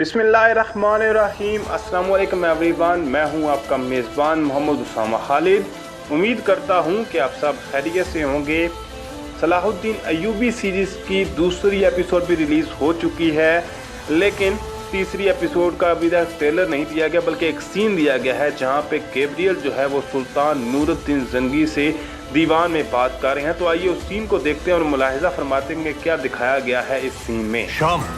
बिस्मिल्लाहिर्रहमानिर्रहीम। अस्सलाम वालेकुम एवरीवन, मैं हूं आपका मेज़बान मोहम्मद उसामा खालिद। उम्मीद करता हूं कि आप सब खैरियत से होंगे। सलाहुद्दीन अय्यूबी सीरीज़ की दूसरी एपिसोड भी रिलीज़ हो चुकी है, लेकिन तीसरी एपिसोड का अभी तक ट्रेलर नहीं दिया गया, बल्कि एक सीन दिया गया है जहां पे गैब्रियल जो है वो सुल्तान नूरुद्दीन जंगी से दीवान में बात कर रहे हैं। तो आइए उस सीन को देखते हैं और मुलाहिजा फरमाते हैं कि क्या दिखाया गया है इस सीन में। शाम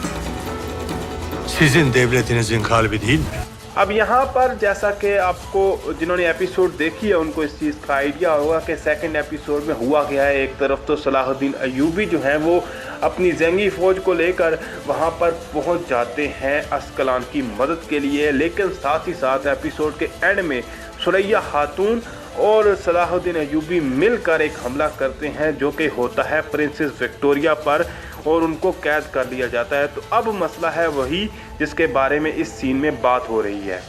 sizin devletinizin kalbi değil mi? अब यहाँ पर जैसा कि आपको जिन्होंने एपिसोड देखी है उनको इस चीज़ का आइडिया होगा कि सेकंड एपिसोड में हुआ क्या है। एक तरफ तो सलाहुद्दीन अय्यूबी जो हैं वो अपनी जंगी फ़ौज को लेकर वहाँ पर पहुँच जाते हैं अस्कलान की मदद के लिए, लेकिन साथ ही साथ एपिसोड के एंड में सुरैया खातून और सलाहुद्दीन अय्यूबी मिलकर एक हमला करते हैं जो कि होता है प्रिंसेस विक्टोरिया पर, और उनको कैद कर लिया जाता है। तो अब मसला है वही जिसके बारे में इस सीन में बात हो रही है।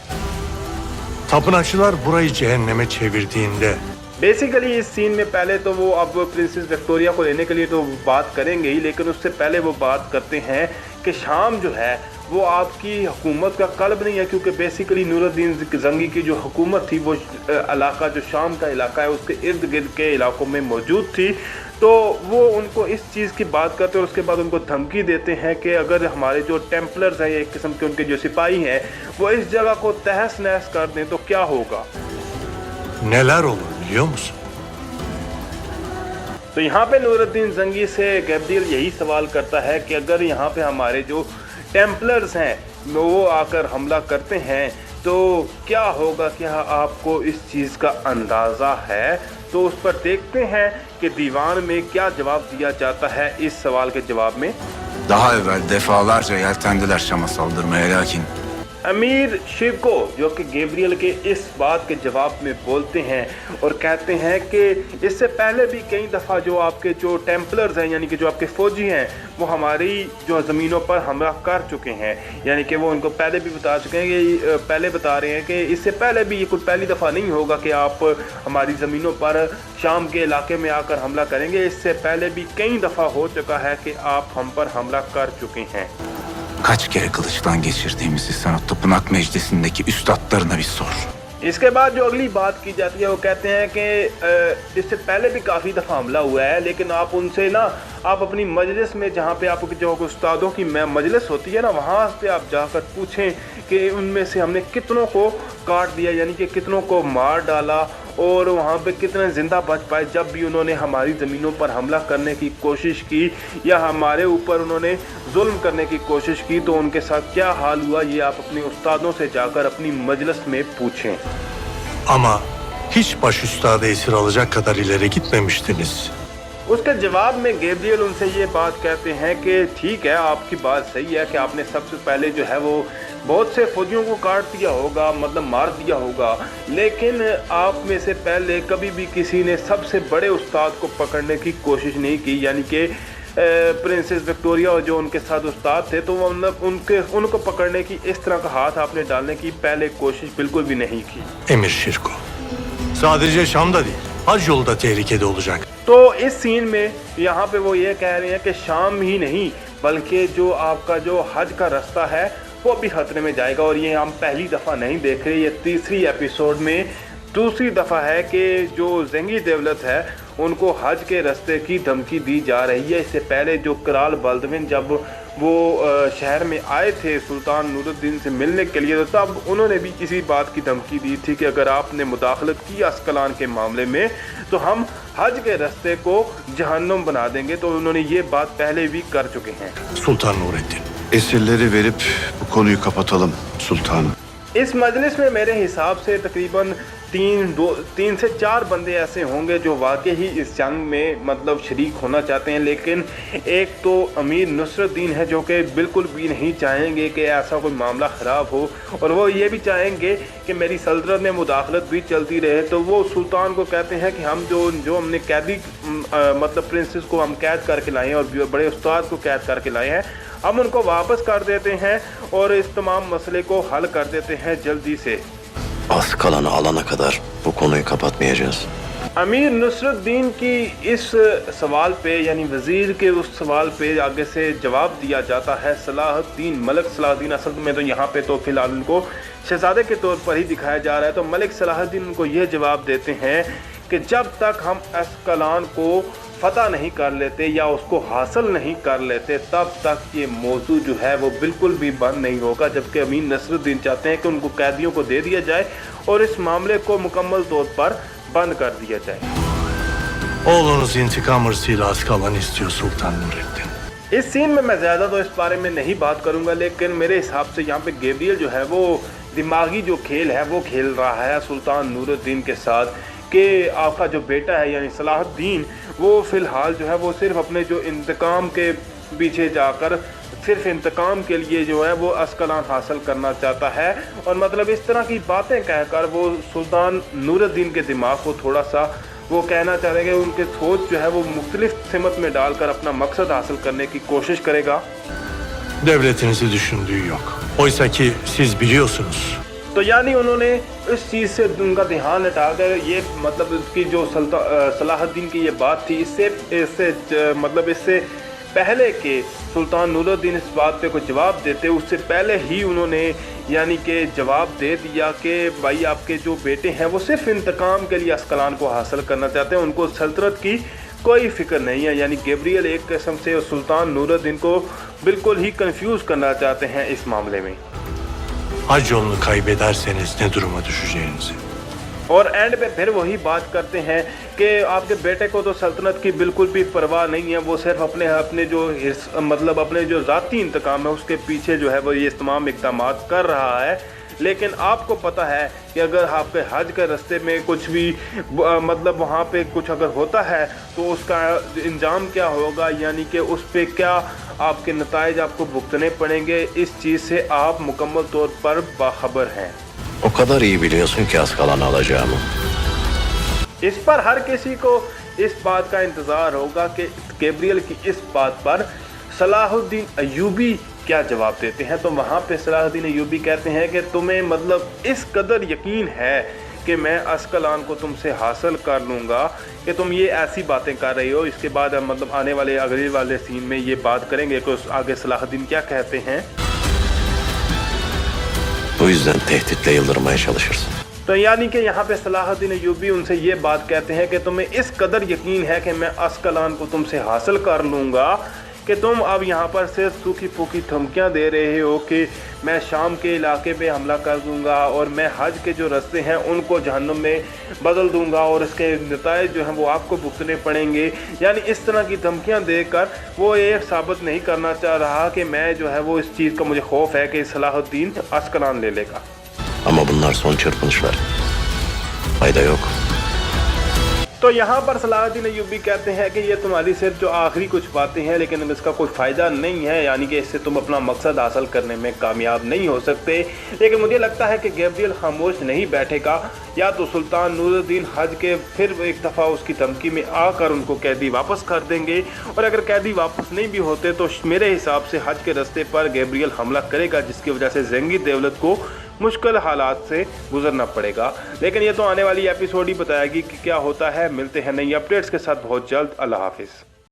Tapınakçılar burayı cehenneme çevirdiğinde basically इस सीन में पहले तो वो अब प्रिंसेस विक्टोरिया को लेने के लिए तो बात करेंगे ही, लेकिन उससे पहले वो बात करते हैं कि शाम जो है वो आपकी हुकूमत का कल्ब नहीं है, क्योंकि बेसिकली नूरुद्दीन जंगी की जो हुकूमत थी वो इलाका जो शाम का इलाका है उसके इर्द गिर्द के इलाकों में मौजूद थी। तो वो उनको इस चीज़ की बात करते हैं और उसके बाद उनको धमकी देते हैं कि अगर हमारे जो टेम्पलर्स हैं, एक किस्म के उनके जो सिपाही हैं, वो इस जगह को तहस नहस कर दें तो क्या होगा। neler olur biliyor musun? तो यहाँ पे नूरुद्दीन जंगी से गैब्रियल यही सवाल करता है कि अगर यहाँ पे हमारे जो टेम्पलर्स हैं वो आकर हमला करते हैं तो क्या होगा, क्या आपको इस चीज़ का अंदाज़ा है। तो उस पर देखते हैं कि दीवान में क्या जवाब दिया जाता है इस सवाल के जवाब में। Daha evvel defalarca yeltendiler Şam'a saldırmaya, lakin अमीर शिवको जो कि गैब्रियल के इस बात के जवाब में बोलते हैं और कहते हैं कि इससे पहले भी कई दफ़ा जो आपके जो टेम्पलर्स हैं, यानी कि जो आपके फ़ौजी हैं, वो हमारी जो ज़मीनों पर हमला कर चुके हैं। यानी कि वो उनको पहले भी बता चुके हैं कि पहले बता रहे हैं कि इससे पहले भी ये कोई पहली दफ़ा नहीं होगा कि आप हमारी ज़मीनों पर शाम के इलाके में आकर हमला करेंगे। इससे पहले भी कई दफ़ा हो चुका है कि आप हम पर हमला कर चुके हैं। kaç kere kılıçtan geçirdiğimizi sana tapınak meclisindeki üstadlarına bir sor. इसके बाद जो अगली बात की जाती है वो कहते हैं कि इससे पहले भी काफ़ी दफ़ा हमला हुआ है, लेकिन आप उनसे ना आप अपनी मजलिस में जहाँ पे आपके जो उस्तादों की मजलिस होती है ना, वहाँ पे आप जाकर पूछें कि उनमें से हमने कितनों को काट दिया, यानी कि कितनों को मार डाला और वहाँ पे कितने ज़िंदा बच पाए जब भी उन्होंने हमारी ज़मीनों पर हमला करने की कोशिश की या हमारे ऊपर उन्होंने जुल्म करने की कोशिश की, तो उनके साथ क्या हाल हुआ, ये आप अपने उस्तादों से जाकर अपनी मजलिस में पूछें। Ama hiç baş üstada esir alacak kadar ileri gitmemiştiniz. उसके जवाब में गैब्रियल उनसे ये बात कहते हैं कि ठीक है, आपकी बात सही है कि आपने सबसे पहले जो है वो बहुत से फौजियों को काट दिया होगा, मतलब मार दिया होगा, लेकिन आप में से पहले कभी भी किसी ने सबसे बड़े उस्ताद को पकड़ने की कोशिश नहीं की, यानी कि प्रिंसेस विक्टोरिया और जो उनके साथ उस्ताद थे, तो उनको पकड़ने की इस तरह का हाथ आपने डालने की पहले कोशिश बिल्कुल भी नहीं की। Emir Şirko. Sadece Şam'da değil, hac yolu da tehlikede olacak. तो इस सीन में यहाँ पे वो ये कह रहे हैं कि शाम ही नहीं बल्कि जो आपका जो हज का रास्ता है वो भी खतरे में जाएगा। और ये हम पहली दफ़ा नहीं देख रहे, ये तीसरी एपिसोड में दूसरी दफ़ा है कि जो जंगी दौलत है उनको हज के रास्ते की धमकी दी जा रही है। इससे पहले जो कराल बल्दविन जब वो शहर में आए थे सुल्तान नूरुद्दीन से मिलने के लिए, तो तब उन्होंने भी इसी बात की धमकी दी थी कि अगर आपने मुदाखलत की अस्कलान के मामले में तो हम हज के रास्ते को जहन्नुम बना देंगे। तो उन्होंने ये बात पहले भी कर चुके हैं। Sultan Nurettin. Esirleri verip bu konuyu kapatalım sultanım. इस मजलिस में मेरे हिसाब से तकरीबन तीन से चार बंदे ऐसे होंगे जो वाकई ही इस जंग में मतलब शरीक होना चाहते हैं, लेकिन एक तो अमीर नुसरतदीन है जो कि बिल्कुल भी नहीं चाहेंगे कि ऐसा कोई मामला ख़राब हो, और वो ये भी चाहेंगे कि मेरी सल्तनत में मुदाखलत भी चलती रहे। तो वो सुल्तान को कहते हैं कि हम जो हमने कैदी मतलब प्रिंसेस को हम कैद करके लाए हैं और बड़े उस्ताद को कैद करके लाए हैं, हम उनको वापस कर देते हैं और इस तमाम मसले को हल कर देते हैं जल्दी से। Az kalanı alana kadar bu konuyu kapatmayacağız. अमीर नुसरुद्दीन की इस सवाल पे यानी वज़ीर के उस सवाल पे आगे से जवाब दिया जाता है सलाहुद्दीन, मलिक सलाहुद्दीन। असल में तो यहाँ पे तो फिलहाल उनको शहजादे के तौर पर ही दिखाया जा रहा है। तो मलिक सलाहुद्दीन उनको ये जवाब देते हैं कि जब तक हम अस्कलान को फ़तह नहीं कर लेते या उसको हासिल नहीं कर लेते तब तक ये मौजू जो है वो बिल्कुल भी बंद नहीं होगा। जबकि अमीर नसरुद्दीन चाहते हैं कि उनको कैदियों को दे दिया जाए और इस मामले को मुकम्मल तौर पर बंद कर दिया जाए। Oğlunuz intikam hırsıyla Askalan'ı istiyor Sultan Nureddin. इस सीन में मैं ज़्यादा तो इस बारे में नहीं बात करूंगा, लेकिन मेरे हिसाब से यहाँ पे गैब्रियल जो है वो दिमागी जो खेल है वो खेल रहा है सुल्तान नूरुद्दीन के साथ कि आपका जो बेटा है यानी सलाहुद्दीन वो फ़िलहाल जो है वो सिर्फ अपने जो इंतकाम के पीछे जाकर सिर्फ इंतकाम के लिए जो है वो अस्कलान हासिल करना चाहता है। और मतलब इस तरह की बातें कहकर वो सुल्तान नूरुद्दीन के दिमाग को थोड़ा सा वो कहना चाह रहे हैं कि उनके सोच जो है वो मुख्तलिफ सिमत में डालकर अपना मकसद हासिल करने की कोशिश करेगा। Devletinizi düşündüğü yok. Oysa ki siz biliyorsunuz. तो यानी उन्होंने इस चीज़ से उनका ध्यान हटाकर ये मतलब उसकी जो सलाहुद्दीन की ये बात थी इससे पहले कि सुल्तान नूरुद्दीन इस बात पे कोई जवाब देते उससे पहले ही उन्होंने यानी कि जवाब दे दिया कि भाई आपके जो बेटे हैं वो सिर्फ इंतकाम के लिए अस्कलान को हासिल करना चाहते हैं, उनको सल्तनत की कोई फ़िक्र नहीं है। यानी गैब्रियल एक किस्म से सुल्तान नूरुद्दीन को बिल्कुल ही कंफ्यूज करना चाहते हैं इस मामले में। Hac yolunu kaybederseniz ne duruma düşeceğinizi. और एंड पे फिर वही बात करते हैं कि आपके बेटे को तो सल्तनत की बिल्कुल भी परवाह नहीं है, वो सिर्फ अपने जो ज़ाती इंतकाम है उसके पीछे जो है वो ये तमाम इक़दाम कर रहा है। लेकिन आपको पता है कि अगर आपके हज के रास्ते में कुछ भी वहाँ पे कुछ अगर होता है तो उसका इंजाम क्या होगा, यानी कि उस पे क्या आपके नताइज आपको भुगतने पड़ेंगे। इस चीज़ से आप मुकम्मल तौर पर बाखबर हैं। O kadar iyi biliyorsun ki Askalan'ı alacağımı. इस पर हर किसी को इस बात का इंतज़ार होगा कि गैब्रियल की इस बात पर सलाहुद्दीन अय्यूबी क्या जवाब देते हैं। तो वहाँ पे सलाहुद्दीन अय्यूबी कहते हैं कि तुम्हें इस कदर यकीन है कि मैं अस्कलान को तुमसे हासिल कर लूँगा कि तुम ये ऐसी बातें कर रही हो। इसके बाद आने वाले अगले वाले सीन में ये बात करेंगे कि आगे सलाहुद्दीन क्या कहते हैं। Bu yüzden tehditle yıldırmaya çalışırsın. तो यानी कि यहाँ पे सलाहुद्दीन अय्यूबी उनसे ये बात कहते हैं कि तुम्हें इस कदर यकीन है कि मैं अस्कलान को तुमसे हासिल कर लूँगा कि तुम अब यहाँ पर सिर्फ सूखी फूकी धमकियाँ दे रहे हो कि मैं शाम के इलाके पे हमला कर दूँगा और मैं हज के जो रास्ते हैं उनको जहन्नुम में बदल दूँगा और इसके नताइज जो हैं वो आपको भुगतने पड़ेंगे। यानी इस तरह की धमकियाँ देकर वो ये साबित नहीं करना चाह रहा कि मैं जो है वो इस चीज़ का मुझे खौफ है कि सलाहुद्दीन अस्कलान ले लेगा। Ama bunlar son çırpınışlar. Fayda yok. तो यहाँ पर सलाहुद्दीन अय्यूबी कहते हैं कि ये तुम्हारी सिर्फ जो आखिरी कुछ बातें हैं लेकिन इसका कोई फ़ायदा नहीं है, यानी कि इससे तुम अपना मकसद हासिल करने में कामयाब नहीं हो सकते। लेकिन मुझे लगता है कि गैब्रियल खामोश नहीं बैठेगा, या तो सुल्तान नूरुद्दीन हज के फिर एक दफ़ा उसकी धमकी में आकर उनको कैदी वापस कर देंगे, और अगर कैदी वापस नहीं भी होते तो मेरे हिसाब से हज के रास्ते पर गैब्रियल हमला करेगा, जिसकी वजह से ज़ंगी दौलत को मुश्किल हालात से गुजरना पड़ेगा। लेकिन ये तो आने वाली एपिसोड ही बताएगी कि क्या होता है। मिलते हैं नई अपडेट्स के साथ बहुत जल्द। अल्लाह हाफिज़।